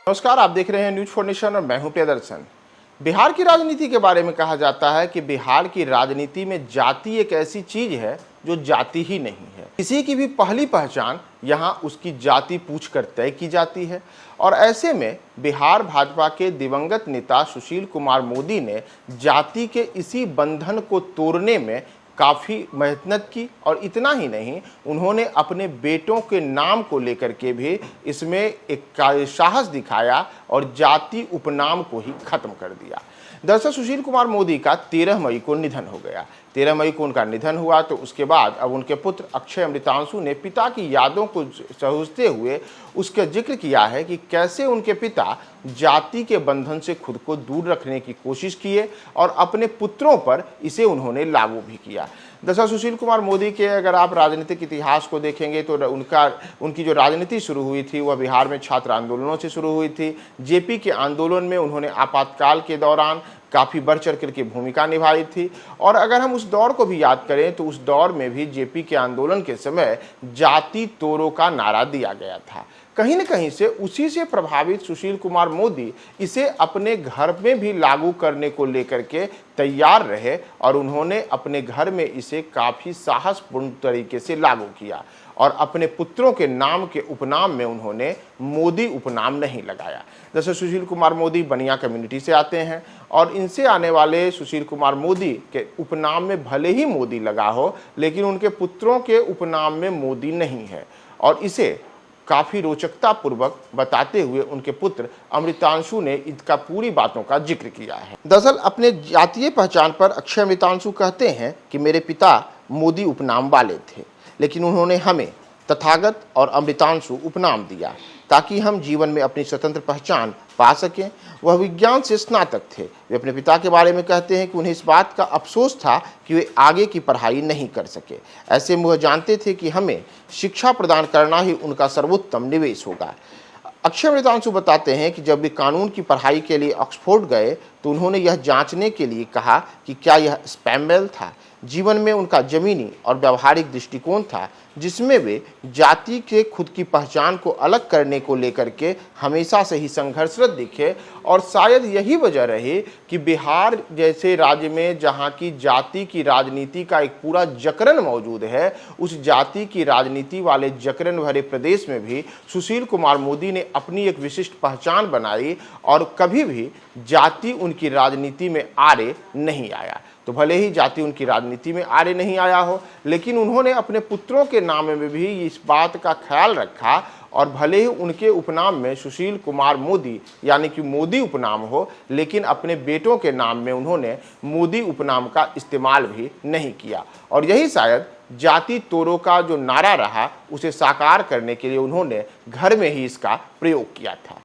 नमस्कार, आप देख रहे हैं न्यूज फॉर नेशन और मैं हूं प्रियदर्शन। बिहार की राजनीति के बारे में कहा जाता है कि बिहार की राजनीति में जाति एक ऐसी चीज है जो जाति ही नहीं है। किसी की भी पहली पहचान यहां उसकी जाति पूछकर तय की जाती है और ऐसे में बिहार भाजपा के दिवंगत नेता सुशील कुमार मोदी ने जाति के इसी बंधन को तोड़ने में काफ़ी मेहनत की और इतना ही नहीं, उन्होंने अपने बेटों के नाम को लेकर के भी इसमें एक साहस दिखाया और जाति उपनाम को ही खत्म कर दिया। दरअसल सुशील कुमार मोदी का 13 मई को निधन हो गया। 13 मई को उनका निधन हुआ तो उसके बाद अब उनके पुत्र अक्षय अमृतांशु ने पिता की यादों को सहेजते हुए उसका जिक्र किया है कि कैसे उनके पिता जाति के बंधन से खुद को दूर रखने की कोशिश किए और अपने पुत्रों पर इसे उन्होंने लागू भी किया। दरअसल सुशील कुमार मोदी के अगर आप राजनीतिक इतिहास को देखेंगे तो उनकी जो राजनीति शुरू हुई थी वह बिहार में छात्र आंदोलनों से शुरू हुई थी। जेपी के आंदोलन में उन्होंने आपातकाल के दौरान काफ़ी बढ़ चढ़ कर की भूमिका निभाई थी और अगर हम उस दौर को भी याद करें तो उस दौर में भी जेपी के आंदोलन के समय जाति तोड़ो का नारा दिया गया था। कहीं न कहीं से उसी से प्रभावित सुशील कुमार मोदी इसे अपने घर में भी लागू करने को लेकर के तैयार रहे और उन्होंने अपने घर में इसे काफ़ी साहसपूर्ण तरीके से लागू किया और अपने पुत्रों के नाम के उपनाम में उन्होंने मोदी उपनाम नहीं लगाया। जैसे सुशील कुमार मोदी बनिया कम्युनिटी से आते हैं और इनसे आने वाले सुशील कुमार मोदी के उपनाम में भले ही मोदी लगा हो लेकिन उनके पुत्रों के उपनाम में मोदी नहीं है और इसे काफ़ी रोचकता पूर्वक बताते हुए उनके पुत्र अमृतांशु ने इनका पूरी बातों का जिक्र किया है। दरअसल अपने जातीय पहचान पर अक्षय अमृतांशु कहते हैं कि मेरे पिता मोदी उपनाम वाले थे लेकिन उन्होंने हमें तथागत और अमृतांशु उपनाम दिया ताकि हम जीवन में अपनी स्वतंत्र पहचान पा सकें। वह विज्ञान से स्नातक थे। वे अपने पिता के बारे में कहते हैं कि उन्हें इस बात का अफसोस था कि वे आगे की पढ़ाई नहीं कर सके। ऐसे में वह जानते थे कि हमें शिक्षा प्रदान करना ही उनका सर्वोत्तम निवेश होगा। अक्षय अमृतांशु बताते हैं कि जब वे कानून की पढ़ाई के लिए ऑक्सफोर्ड गए तो उन्होंने यह जांचने के लिए कहा कि क्या यह स्पैम मेल था। जीवन में उनका जमीनी और व्यवहारिक दृष्टिकोण था जिसमें वे जाति के खुद की पहचान को अलग करने को लेकर के हमेशा से ही संघर्षरत दिखे और शायद यही वजह रही कि बिहार जैसे राज्य में जहां की जाति की राजनीति का एक पूरा जकड़न मौजूद है, उस जाति की राजनीति वाले जकड़न भरे प्रदेश में भी सुशील कुमार मोदी ने अपनी एक विशिष्ट पहचान बनाई और कभी भी जाति उनकी राजनीति में आड़े नहीं आया। तो भले ही जाति उनकी राजनीति में आड़े नहीं आया हो लेकिन उन्होंने अपने पुत्रों के नाम में भी इस बात का ख्याल रखा और भले ही उनके उपनाम में सुशील कुमार मोदी यानी कि मोदी उपनाम हो लेकिन अपने बेटों के नाम में उन्होंने मोदी उपनाम का इस्तेमाल भी नहीं किया और यही शायद जाति तोड़ो का जो नारा रहा उसे साकार करने के लिए उन्होंने घर में ही इसका प्रयोग किया था।